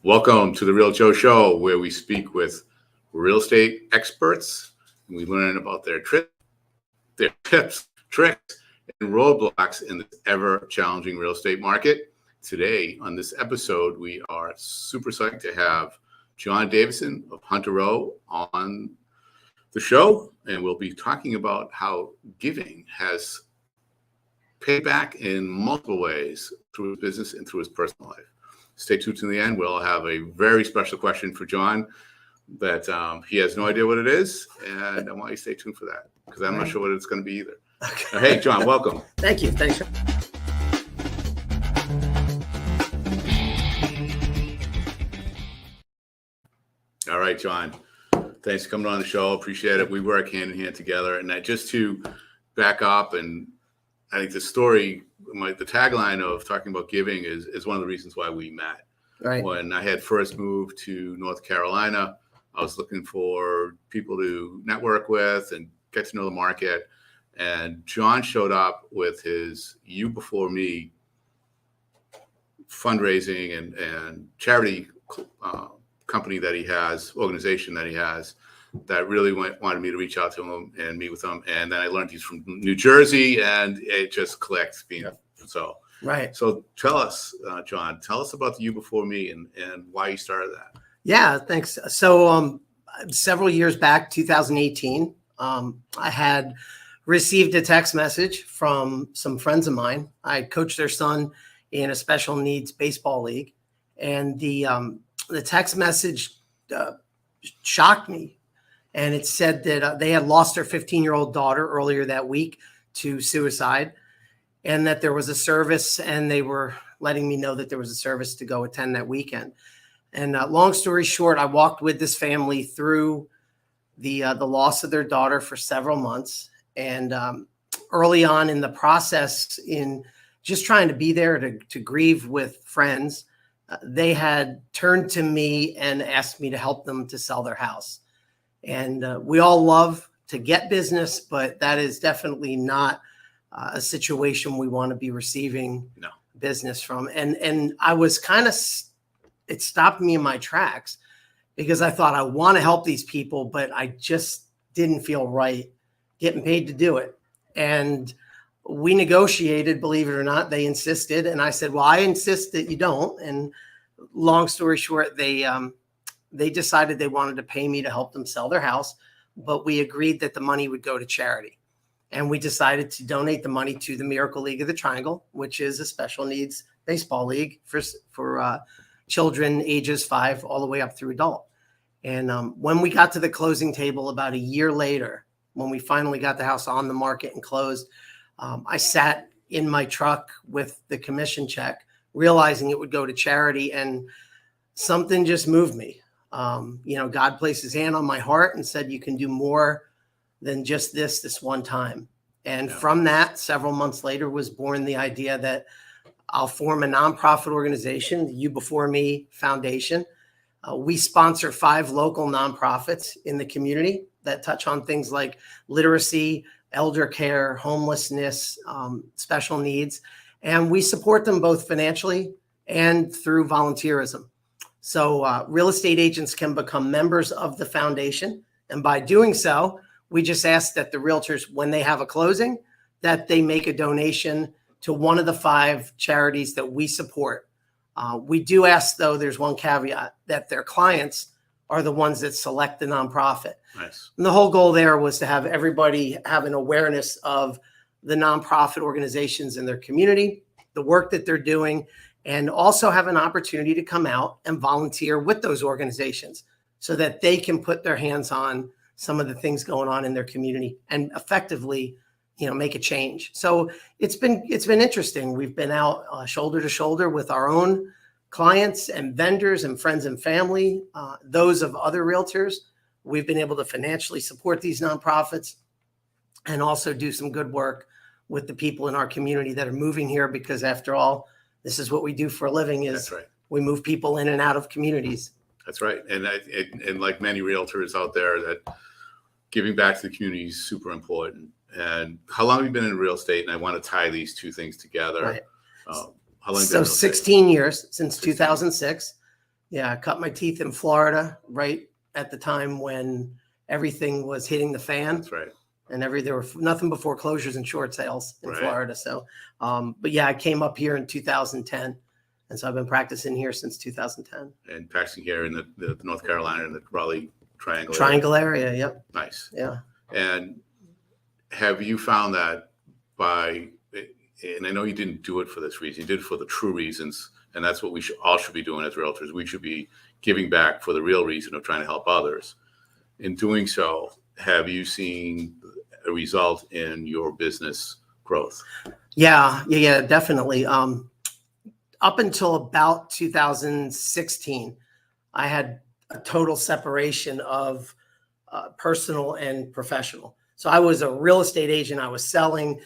Welcome to the Real Joe Show, where we speak with real estate experts and we learn about their tips, tricks, and roadblocks in this ever-challenging real estate market. Today, on this episode, we are super psyched to have John Davison of Hunter Row on the show, and we'll be talking about how giving has paid back in multiple ways through his business and through his personal life. Stay tuned to the end. We'll have a very special question for John that he has no idea what it is, and I want you to stay tuned for that because I'm not sure what it's going to be either. Okay. Hey, John, welcome. Thank you. Thanks. All right, John. Thanks for coming on the show. Appreciate it. We work hand in hand together. And just to back up, and I think the story, the tagline of talking about giving is one of the reasons why we met. Right. When I had first moved to North Carolina, I was looking for people to network with and get to know the market. And John showed up with his You Before Me fundraising and charity company that he has, organization that he has, that really wanted me to reach out to him and meet with him. And then I learned he's from New Jersey, and it just clicked. So right. So tell us, John, tell us about the You Before Me and why you started that. Yeah, thanks. So several years back, 2018, I had received a text message from some friends of mine. I coached their son in a special needs baseball league, and the text message shocked me. And it said that they had lost their 15-year-old daughter earlier that week to suicide, and that there was a service, and they were letting me know that there was a service to go attend that weekend. And long story short, I walked with this family through the loss of their daughter for several months. And early on in the process, in just trying to be there to grieve with friends, they had turned to me and asked me to help them to sell their house. And we all love to get business, but that is definitely not a situation we want to be receiving business from. And I was it stopped me in my tracks because I thought I want to help these people, but I just didn't feel right getting paid to do it. And we negotiated, believe it or not. They insisted. And I said, well, I insist that you don't. And long story short, they decided they wanted to pay me to help them sell their house, but we agreed that the money would go to charity. And we decided to donate the money to the Miracle League of the Triangle, which is a special needs baseball league for children ages 5 all the way up through adult. And when we got to the closing table about a year later, when we finally got the house on the market and closed, I sat in my truck with the commission check, realizing it would go to charity, and something just moved me. God placed his hand on my heart and said, you can do more than just this one time. And from that, several months later, was born the idea that I'll form a nonprofit organization, the You Before Me Foundation. We sponsor 5 local nonprofits in the community that touch on things like literacy, elder care, homelessness, special needs. And we support them both financially and through volunteerism. So real estate agents can become members of the foundation. And by doing so, we just ask that the realtors, when they have a closing, that they make a donation to one of the 5 charities that we support. We do ask, though, there's one caveat, that their clients are the ones that select the nonprofit. Nice. And the whole goal there was to have everybody have an awareness of the nonprofit organizations in their community, the work that they're doing, and also have an opportunity to come out and volunteer with those organizations so that they can put their hands on some of the things going on in their community and effectively, make a change. So it's been interesting. We've been out shoulder to shoulder with our own clients and vendors and friends and family, those of other realtors. We've been able to financially support these nonprofits and also do some good work with the people in our community that are moving here, because after all, this is what we do for a living, is we move people in and out of communities. That's right. And like many realtors out there, that giving back to the community is super important. And how long have you been in real estate? And I want to tie these two things together. Right. How long? So 16 years, since 2006. Yeah, I cut my teeth in Florida right at the time when everything was hitting the fan. That's right. And there were nothing but foreclosures and short sales in Right. Florida. So, but yeah, I came up here in 2010. And so I've been practicing here since 2010. And practicing here in the North Carolina and the Raleigh Triangle. Triangle area. Yep. Nice. Yeah. And have you found that and I know you didn't do it for this reason, you did it for the true reasons, and that's what we all should be doing as realtors. We should be giving back for the real reason of trying to help others. In doing so, have you seen a result in your business growth? Yeah, definitely. Up until about 2016, I had a total separation of personal and professional. So I was a real estate agent. I was selling.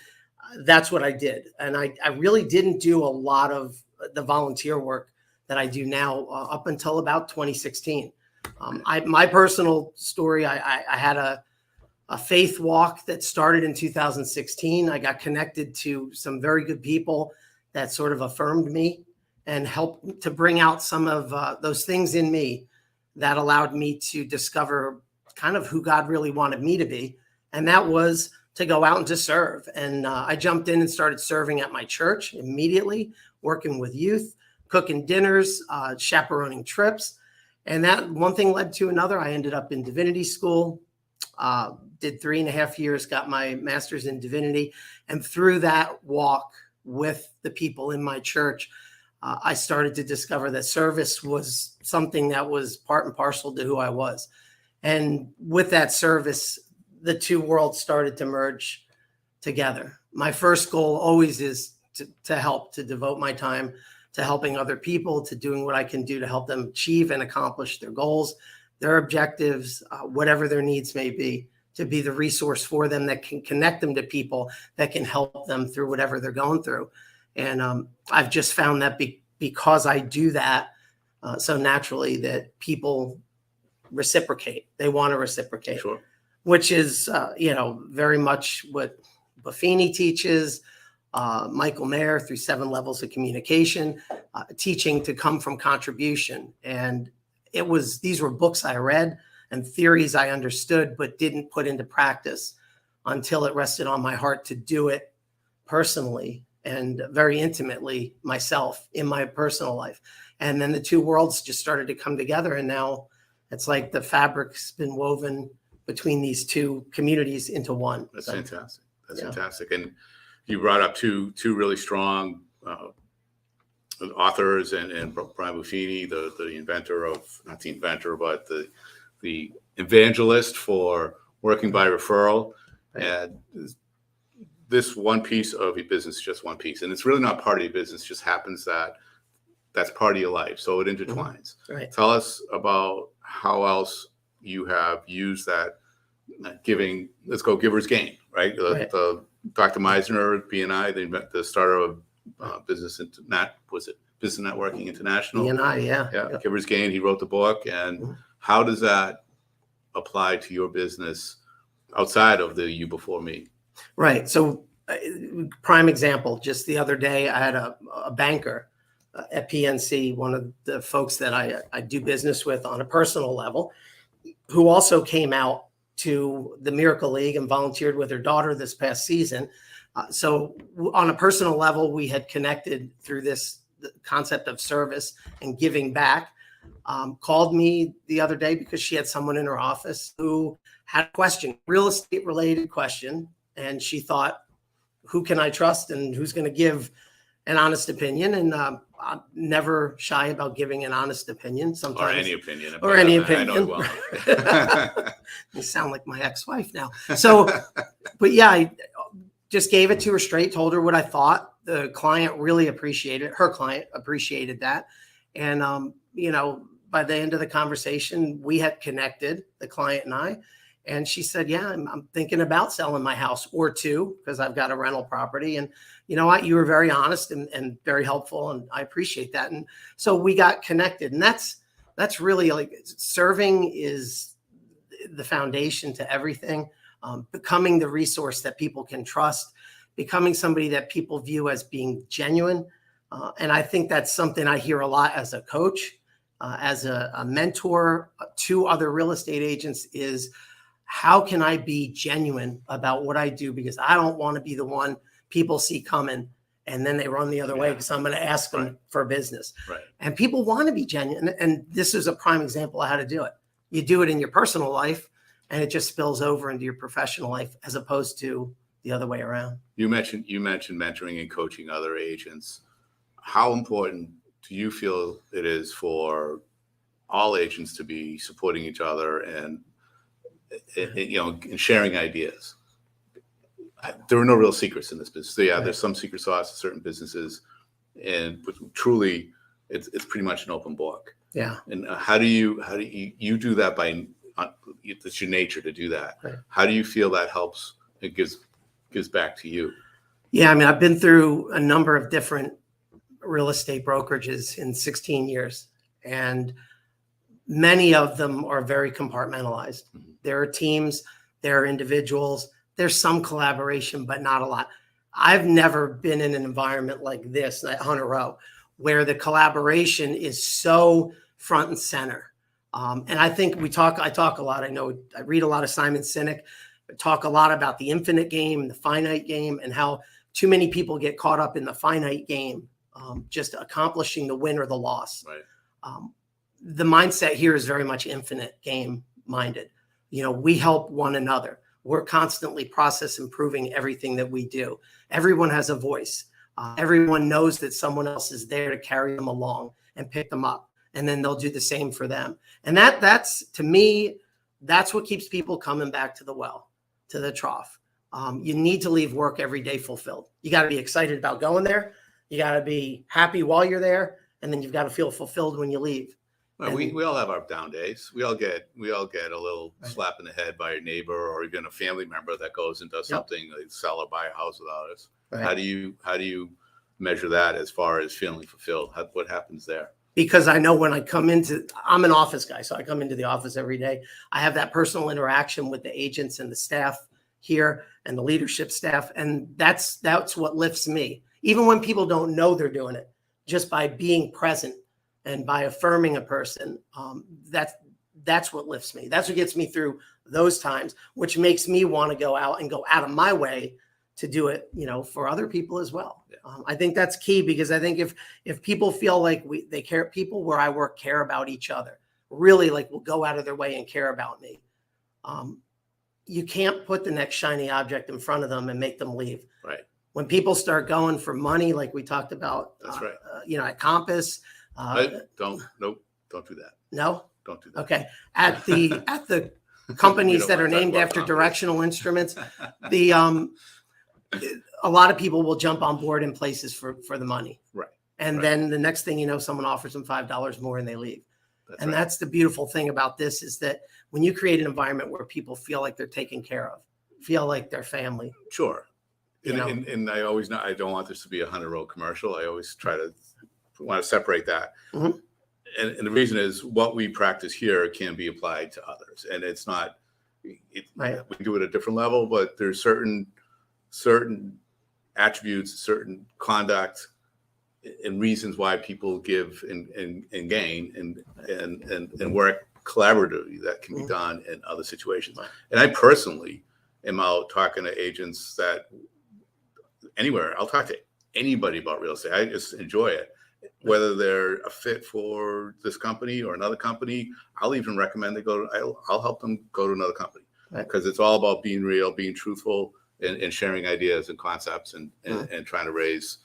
That's what I did. And I really didn't do a lot of the volunteer work that I do now up until about 2016. My personal story, I had a faith walk that started in 2016. I got connected to some very good people that sort of affirmed me and helped to bring out some of those things in me that allowed me to discover kind of who God really wanted me to be. And that was to go out and to serve. And I jumped in and started serving at my church immediately, working with youth, cooking dinners, chaperoning trips. And that one thing led to another. I ended up in divinity school, did 3.5 years, got my master's in divinity. And through that walk with the people in my church, I started to discover that service was something that was part and parcel to who I was. And with that service, the two worlds started to merge together. My first goal always is to help, to devote my time to helping other people, to doing what I can do to help them achieve and accomplish their goals, their objectives, whatever their needs may be, to be the resource for them that can connect them to people that can help them through whatever they're going through. And I've just found that because I do that so naturally, that people reciprocate. They want to reciprocate. Sure. Which is, very much what Buffini teaches, Michael Mayer through 7 levels of communication, teaching to come from contribution. And these were books I read and theories I understood, but didn't put into practice until it rested on my heart to do it personally and very intimately myself in my personal life. And then the two worlds just started to come together. And now it's like the fabric's been woven between these two communities into one. That's fantastic. That's fantastic. And you brought up two really strong authors, and Brian Buffini, the inventor of, not the inventor, but the evangelist for working by referral. Right. And this one piece of your business is just one piece. And it's really not part of your business. It just happens that that's part of your life. So it intertwines. Right. Tell us about how else you have used that giving. Let's go giver's gain, right? The Dr. Meisner, BNI, the starter of Business Networking International. BNI, yeah. Giver's gain. He wrote the book. And how does that apply to your business outside of the you before me? Right. So prime example, just the other day, I had a banker at PNC, one of the folks that I do business with on a personal level, who also came out to the Miracle League and volunteered with her daughter this past season. So on a personal level, we had connected through the concept of service and giving back. Called me the other day because she had someone in her office who had a question, real estate related question. And she thought, who can I trust and who's going to give an honest opinion? And I'm never shy about giving an honest opinion. Sometimes, or any opinion. Or any opinion. I know well. You sound like my ex-wife now. So, but yeah, I just gave it to her straight, told her what I thought. The client really appreciated it. Her client appreciated that. And, by the end of the conversation, we had connected, the client and I. And she said, yeah, I'm thinking about selling my house or two because I've got a rental property. And you know what? You were very honest and very helpful. And I appreciate that. And so we got connected. And that's really like serving is the foundation to everything. Becoming the resource that people can trust, becoming somebody that people view as being genuine. And I think that's something I hear a lot as a coach. as a mentor to other real estate agents is, how can I be genuine about what I do? Because I don't want to be the one people see coming and then they run the other way because I'm going to ask them for business. Right. And people want to be genuine. And this is a prime example of how to do it. You do it in your personal life and it just spills over into your professional life as opposed to the other way around. You mentioned mentoring and coaching other agents. How important do you feel it is for all agents to be supporting each other and and sharing ideas? There are no real secrets in this business. So, there's some secret sauce in certain businesses, but truly, it's pretty much an open book. Yeah. And how do you do that by? It's your nature to do that. Right. How do you feel that helps? It gives back to you. Yeah, I mean, I've been through a number of different real estate brokerages in 16 years, and many of them are very compartmentalized. Mm-hmm. There are teams, there are individuals, there's some collaboration, but not a lot. I've never been in an environment like this at Hunter Row where the collaboration is so front and center. And I think I talk a lot. I know I read a lot of Simon Sinek, I talk a lot about the infinite game, the finite game, and how too many people get caught up in the finite game, just accomplishing the win or the loss. Right. The mindset here is very much infinite game minded. We help one another. We're constantly process improving everything that we do. Everyone has a voice. Everyone knows that someone else is there to carry them along and pick them up. And then they'll do the same for them. And that's, to me, that's what keeps people coming back to the well, to the trough. You need to leave work every day fulfilled. You got to be excited about going there. You got to be happy while you're there. And then you've got to feel fulfilled when you leave. Well, we all have our down days. We all get a little slap in the head by a neighbor or even a family member that goes and does something, like sell or buy a house without us. Right. How do you measure that as far as feeling fulfilled? What happens there? Because I know when I'm an office guy, so I come into the office every day. I have that personal interaction with the agents and the staff here and the leadership staff, and that's what lifts me. Even when people don't know they're doing it, just by being present and by affirming a person, that's what lifts me. That's what gets me through those times, which makes me want to go out and go out of my way to do it, for other people as well. Yeah. I think that's key, because I think if people feel like they care, people where I work care about each other, really will go out of their way and care about me. You can't put the next shiny object in front of them and make them leave. Right. When people start going for money, like we talked about, that's right. At Compass. Don't do that. No, don't do that. Okay. At the companies that are named after directional instruments, a lot of people will jump on board in places for the money. Right. And then the next thing you know, someone offers them $5 more and they leave. That's the beautiful thing about this, is that when you create an environment where people feel like they're taken care of, feel like they're family. Sure. And I always know, I don't want this to be a Hunter Row commercial. I always want to separate that. Mm-hmm. And the reason is, what we practice here can be applied to others. And it's not, right. We do it at a different level, but there's certain attributes, certain conduct and reasons why people give and gain and work collaboratively that can be done in other situations. And I personally am out talking to agents that anywhere. I'll talk to anybody about real estate. I just enjoy it. Whether they're a fit for this company or another company, I'll even recommend they I'll help them go to another company, because it's all about being real, being truthful, and sharing ideas and concepts and trying to raise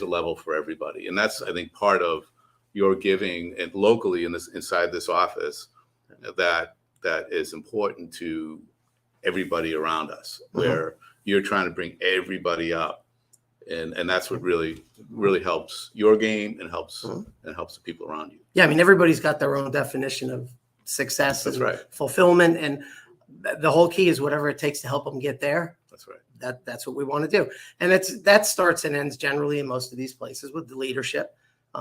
a level for everybody. And that's, I think, part of your giving and locally inside this office that is important to everybody around us, where you're trying to bring everybody up. And that's what really helps your game and helps the people around you. Yeah, I mean, everybody's got their own definition of success and fulfillment, and the whole key is whatever it takes to help them get there. That's right. That's what we want to do, and that starts and ends generally in most of these places with the leadership.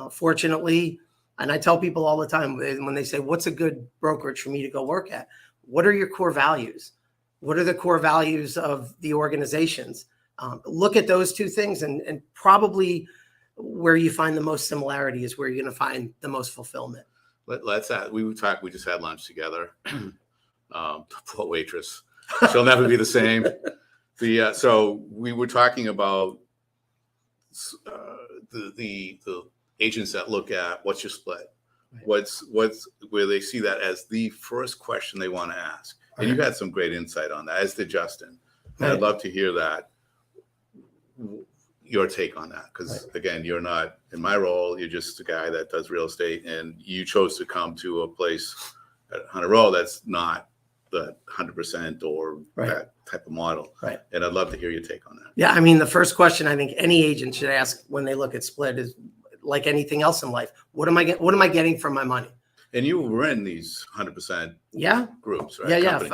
Fortunately, and I tell people all the time when they say, "What's a good brokerage for me to go work at?" What are your core values? What are the core values of the organizations? Look at those two things, and probably where you find the most similarity is where you're going to find the most fulfillment. let's we just had lunch together. Poor waitress, she'll never be the same. So we were talking about the agents that look at what's your split, what's where they see that as the first question they want to ask. And you had some great insight on that, as did Justin. And I'd love to hear that, your take on that, because again, you're not in my role. You're just a guy that does real estate, and you chose to come to a place at Hunter Row that's not the 100% or that type of model. Right. And I'd love to hear your take on that. Yeah, I mean, the first question I think any agent should ask when they look at split is, like anything else in life, what am I getting for my money? And you were in these 100% groups, right? Yeah, right?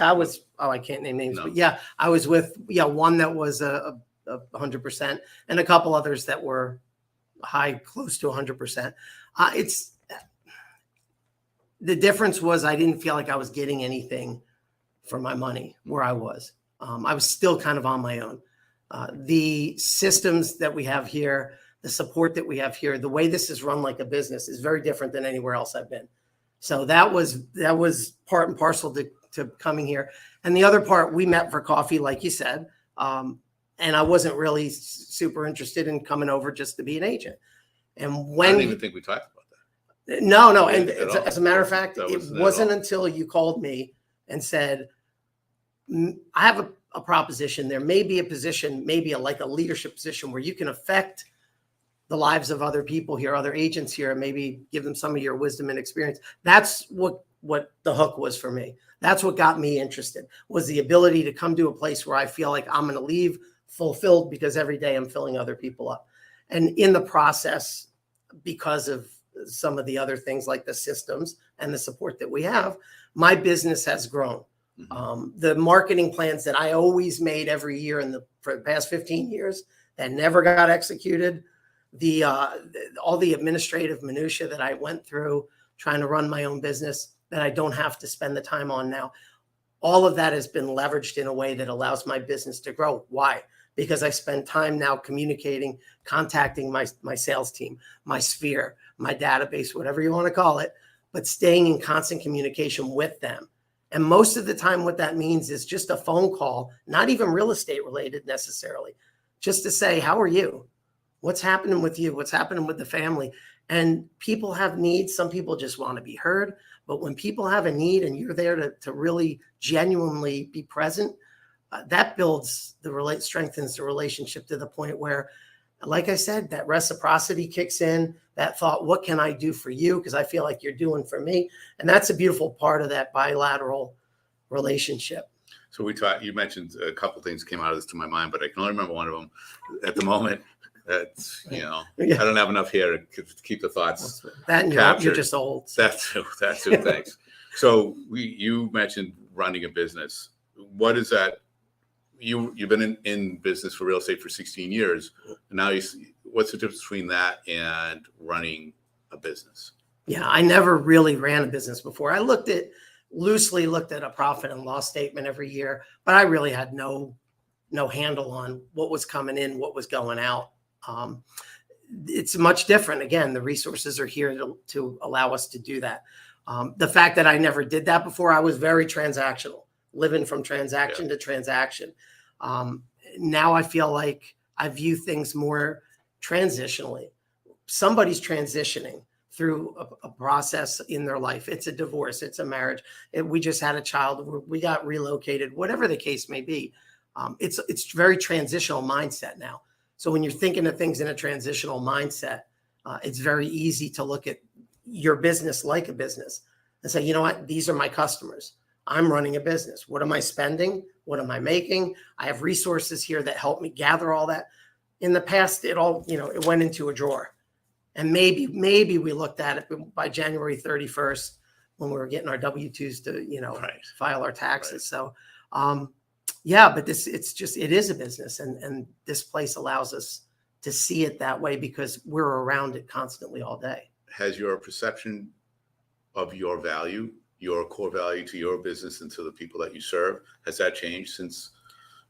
I was. Oh, I can't name names, but yeah, I was with one that was a 100%, and a couple others that were high, close to 100%. The difference was I didn't feel like I was getting anything for my money where I was. I was still kind of on my own. The systems that we have here, the support that we have here, the way this is run like a business is very different than anywhere else I've been. So that was part and parcel to coming here. And the other part, we met for coffee, like you said. And I wasn't really super interested in coming over just to be an agent. And when I don't even think we talked about that. No. And as a matter of fact, it wasn't until you called me and said, I have a proposition. There may be a position, maybe like a leadership position where you can affect the lives of other people here, other agents here, and maybe give them some of your wisdom and experience. That's what the hook was for me. That's what got me interested, was the ability to come to a place where I feel like I'm going to leave fulfilled, because every day I'm filling other people up. And in the process, because of some of the other things like the systems and the support that we have, my business has grown. The marketing plans that I always made every year for the past 15 years that never got executed, all the administrative minutia that I went through trying to run my own business that I don't have to spend the time on now, all of that has been leveraged in a way that allows my business to grow. Why? Because I spend time now communicating, contacting my sales team, my sphere, my database, whatever you want to call it, but staying in constant communication with them. And most of the time what that means is just a phone call, not even real estate related necessarily, just to say, how are you? What's happening with you? What's happening with the family? And people have needs. Some people just want to be heard. But when people have a need and you're there to really genuinely be present, that builds strengthens the relationship to the point where, like I said, that reciprocity kicks in, that thought, what can I do for you? Because I feel like you're doing for me. And that's a beautiful part of that bilateral relationship. So you mentioned a couple of things came out of this to my mind, but I can only remember one of them at the moment. That's, I don't have enough here to keep the thoughts captured. You're just old. That's too, thanks. So you mentioned running a business. What is that? You've been in business for real estate for 16 years. And now what's the difference between that and running a business? Yeah, I never really ran a business before. I loosely looked at a profit and loss statement every year, but I really had no handle on what was coming in, what was going out. It's much different. Again, the resources are here to allow us to do that. The fact that I never did that before, I was very transactional, living from transaction to transaction. Now I feel like I view things more transitionally. Somebody's transitioning through a process in their life. It's a divorce, it's a marriage. We just had a child, we got relocated, whatever the case may be. It's very transitional mindset now. So when you're thinking of things in a transitional mindset, it's very easy to look at your business like a business and say, you know what, these are my customers. I'm running a business. What am I spending? What am I making? I have resources here that help me gather all that. In the past, it went into a drawer. And maybe we looked at it by January 31st when we were getting our W-2s to, file our taxes. Right. So, but it is a business. And this place allows us to see it that way because we're around it constantly all day. Has your perception of your value, your core value to your business and to the people that you serve, has that changed since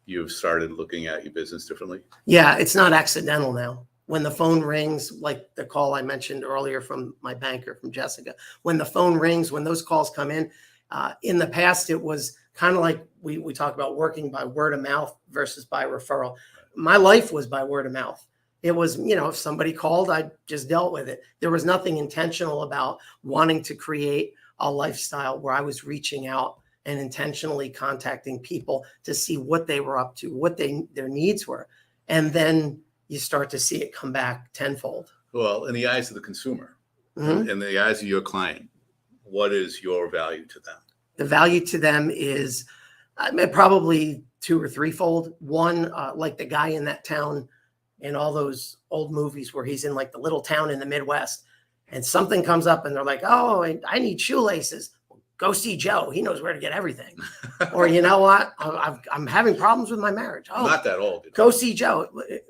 you've started looking at your business differently? Yeah, it's not accidental now. when the phone rings, like the call I mentioned earlier from my banker, from Jessica, when the phone rings, when those calls come in the past, it was kind of like we talk about working by word of mouth versus by referral. My life was by word of mouth. It was, if somebody called, I just dealt with it. There was nothing intentional about wanting to create a lifestyle where I was reaching out and intentionally contacting people to see what they were up to, what their needs were. And then you start to see it come back tenfold. Well, in the eyes of the consumer, in the eyes of your client, what is your value to them? The value to them is probably two or threefold. One, like the guy in that town in all those old movies where he's in like the little town in the Midwest and something comes up and they're like, oh, I need shoelaces. Go see Joe. He knows where to get everything. Or you know what? I'm having problems with my marriage. Oh, not that old. Go see Joe.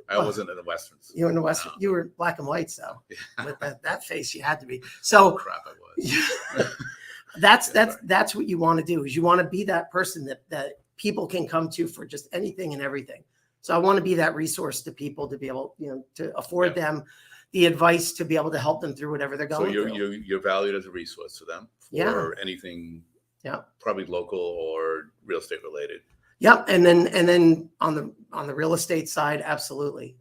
I wasn't in the Westerns. You were in the Western. You were black and white, so with that face, you had to be. So crap, I was. That's what you want to do. Is you want to be that person that people can come to for just anything and everything. So I want to be that resource to people to be able, to afford them the advice to be able to help them through whatever they're going through. So you're valued as a resource to them for anything, probably local or real estate related. Yep. And then on the real estate side, absolutely.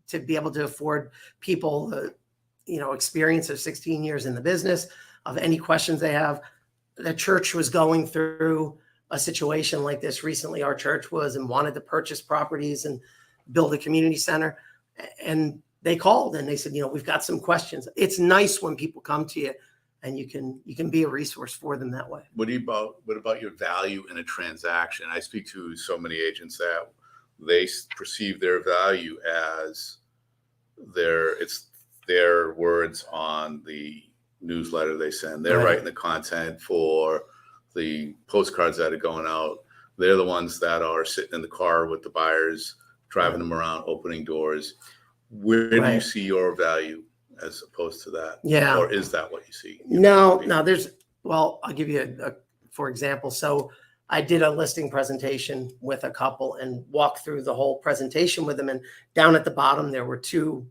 To be able to afford people the, experience of 16 years in the business, of any questions they have. The church was going through a situation like this recently. Our church was and wanted to purchase properties and build a community center. And they called and they said, we've got some questions. It's nice when people come to you and you can be a resource for them that way. What about your value in a transaction? I speak to so many agents that they perceive their value as it's their words on the newsletter they send. They're writing the content for the postcards that are going out. They're the ones that are sitting in the car with the buyers, driving them around, opening doors. Where do you see your value as opposed to that? Yeah. Or is that what you see? No, I'll give you for example. So I did a listing presentation with a couple and walked through the whole presentation with them. And down at the bottom, there were two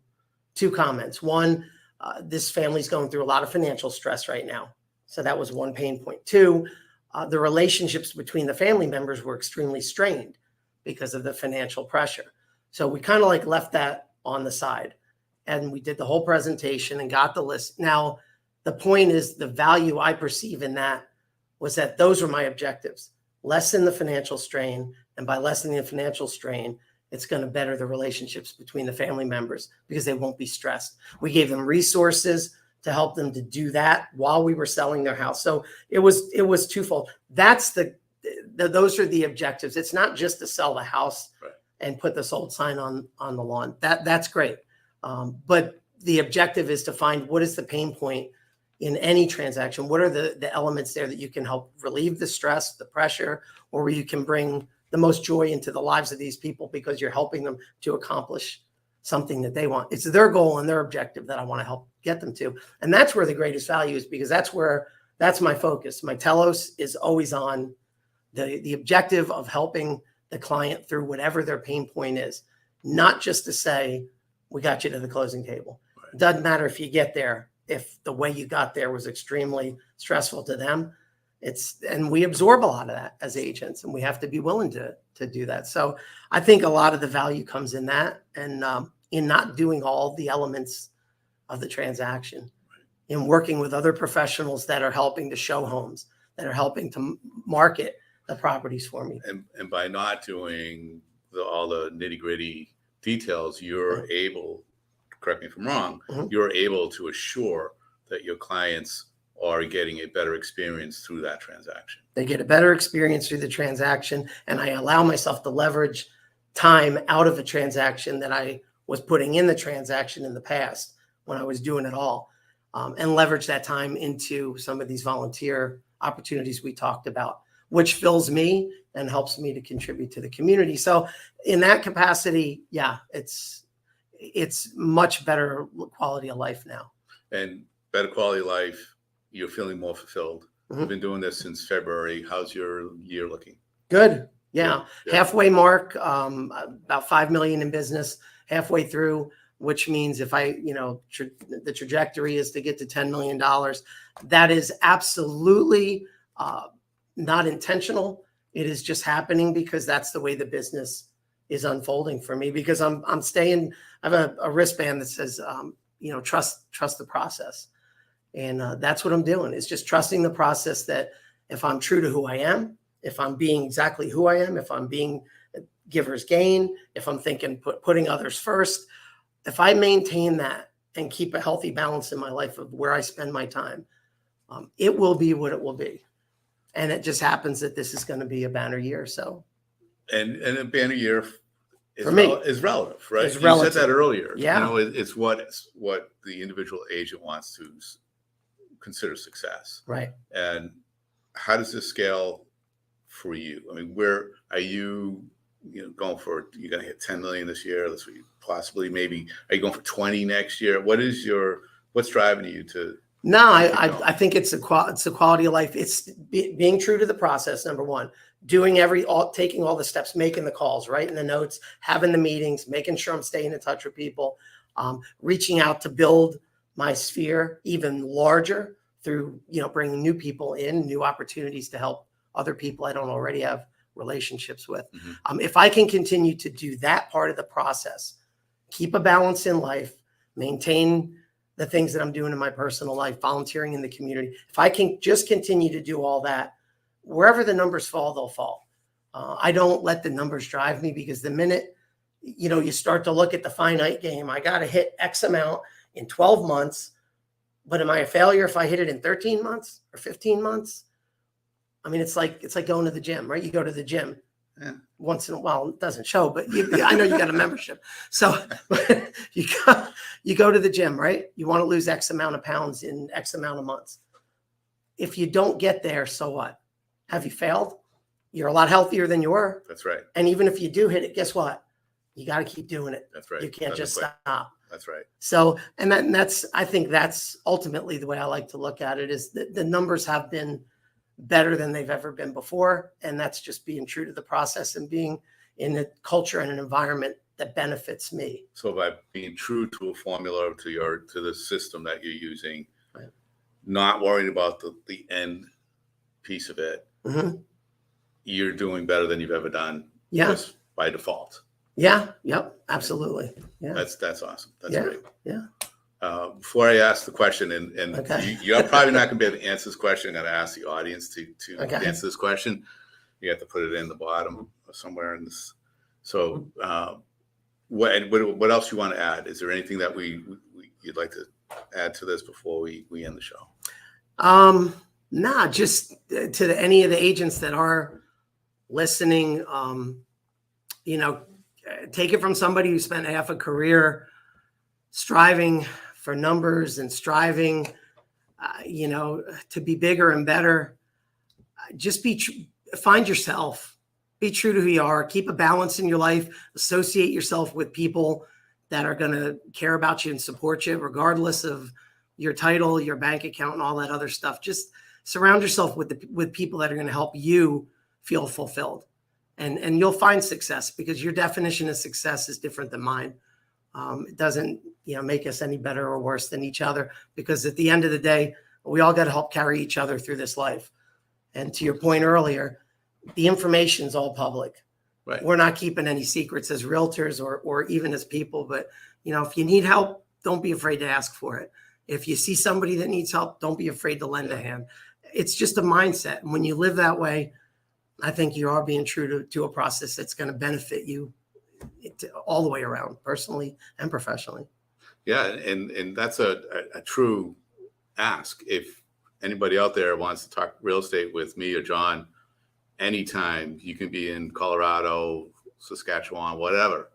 comments. One, this family's going through a lot of financial stress right now. So that was one pain point. Two, the relationships between the family members were extremely strained because of the financial pressure. So we kind of like left that on the side and we did the whole presentation and got the list. Now, the point is the value I perceive in that was that those were my objectives. Lessen the financial strain. And by lessening the financial strain, it's going to better the relationships between the family members because they won't be stressed. We gave them resources to help them to do that while we were selling their house. So it was twofold. Those are the objectives. It's not just to sell the house and put the sold sign on the lawn. That's great. But the objective is to find what is the pain point in any transaction. What are the elements there that you can help relieve the stress, the pressure, or where you can bring the most joy into the lives of these people because you're helping them to accomplish something that they want. It's their goal and their objective that I want to help get them to. And that's where the greatest value is because that's my focus. My telos is always on the objective of helping the client through whatever their pain point is, not just to say, we got you to the closing table. It doesn't matter if you get there, if the way you got there was extremely stressful to them. And we absorb a lot of that as agents and we have to be willing to do that. So I think a lot of the value comes in that and in not doing all the elements of the transaction, in working with other professionals that are helping to show homes, that are helping to market the properties for me. And by not doing all the nitty gritty details, you're able, correct me if I'm wrong, you're able to assure that your clients are getting a better experience through that transaction. They get a better experience through the transaction, and I allow myself to leverage time out of a transaction that I was putting in the transaction in the past when I was doing it all, and leverage that time into some of these volunteer opportunities we talked about, which fills me and helps me to contribute to the community. So in that capacity, it's much better quality of life now. And better quality of life, you're feeling more fulfilled. You've been doing this since February. How's your year looking? Good. Yeah. Halfway mark, about 5 million in business, halfway through. which means if I, the trajectory is to get to $10 million, that is absolutely not intentional. It is just happening because that's the way the business is unfolding for me, because I'm staying, I have a wristband that says, trust the process. And that's what I'm doing, is just trusting the process, that if I'm true to who I am, if I'm being exactly who I am, if I'm being giver's gain, if I'm thinking putting others first, if I maintain that and keep a healthy balance in my life of where I spend my time, it will be what it will be. And it just happens that this is going to be a banner year. So, and a banner year is, for me, is relative, right? Is you relative. said that earlier. Yeah. It's what the individual agent wants to consider success. Right. And how does this scale for you? I mean, where are you, going for? You're going to hit 10 million this year. Let's possibly, maybe, are you going for 20 next year? What's driving you to? No, I think it's a quality of life. It's being true to the process. Number one, doing taking all the steps, making the calls, writing the notes, having the meetings, making sure I'm staying in touch with people, reaching out to build my sphere even larger through, bringing new people in, new opportunities to help other people I don't already have relationships with. Mm-hmm. If I can continue to do that part of the process, keep a balance in life, maintain the things that I'm doing in my personal life, volunteering in the community. If I can just continue to do all that, wherever the numbers fall, they'll fall. I don't let the numbers drive me, because the minute, you start to look at the finite game, I got to hit X amount in 12 months, but am I a failure if I hit it in 13 months or 15 months? I mean, it's like going to the gym, right? You go to the gym once in a while. It doesn't show, but I know you got a membership. So you go to the gym, right? You want to lose X amount of pounds in X amount of months. If you don't get there, so what? Have you failed? You're a lot healthier than you were. That's right. And even if you do hit it, guess what? You got to keep doing it. That's right. You can't just stop. That's right. So, I think that's ultimately the way I like to look at it, is that the numbers have been better than they've ever been before. And that's just being true to the process and being in a culture and an environment that benefits me. So by being true to a formula, to the system that you're using, right, not worrying about the end piece of it, mm-hmm, you're doing better than you've ever done. Yeah. Just by default. Yeah. Yep. Absolutely. Yeah. That's awesome. That's great. Yeah. Before I ask the question, and Okay. you're probably not going to be able to answer this question. I'm going to ask the audience to Okay. answer this question. You have to put it in the bottom or somewhere in this. So, what else you want to add? Is there anything that you'd like to add to this before we end the show? Nah, just to any of the agents that are listening, take it from somebody who spent half a career striving for numbers and striving, to be bigger and better. Just find yourself, be true to who you are, keep a balance in your life, associate yourself with people that are going to care about you and support you, regardless of your title, your bank account, and all that other stuff. Just surround yourself with people that are going to help you feel fulfilled, and you'll find success, because your definition of success is different than mine. It doesn't, make us any better or worse than each other, because at the end of the day, we all got to help carry each other through this life. And to your point earlier, the information's all public. Right. We're not keeping any secrets as realtors or even as people, but if you need help, don't be afraid to ask for it. If you see somebody that needs help, don't be afraid to lend a hand. It's just a mindset. And when you live that way, I think you are being true to a process that's going to benefit you all the way around, personally and professionally. Yeah. And that's a true ask. If anybody out there wants to talk real estate with me or John, anytime, you can be in Colorado, Saskatchewan, whatever,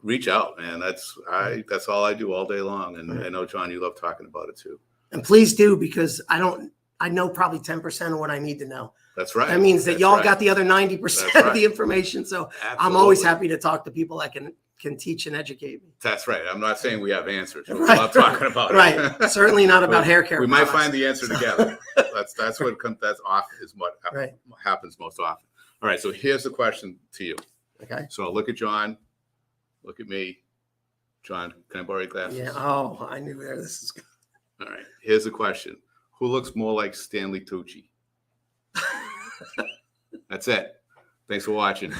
reach out, man. That's all I do all day long. And I know, John, you love talking about it too. And please do, because I know probably 10% of what I need to know. That's right. That means that y'all got the other 90% of the information. So Absolutely. I'm always happy to talk to people that can teach and educate me. That's right. I'm not saying we have answers. We Right, love talking about it. Right. Certainly not about hair care. We might find the answer together. That's what happens most often. All right. So here's the question to you. Okay. So look at John, look at me, John, can I borrow your glasses? Yeah. Oh, I knew where this is going. All right. Here's the question: who looks more like Stanley Tucci? That's it. Thanks for watching.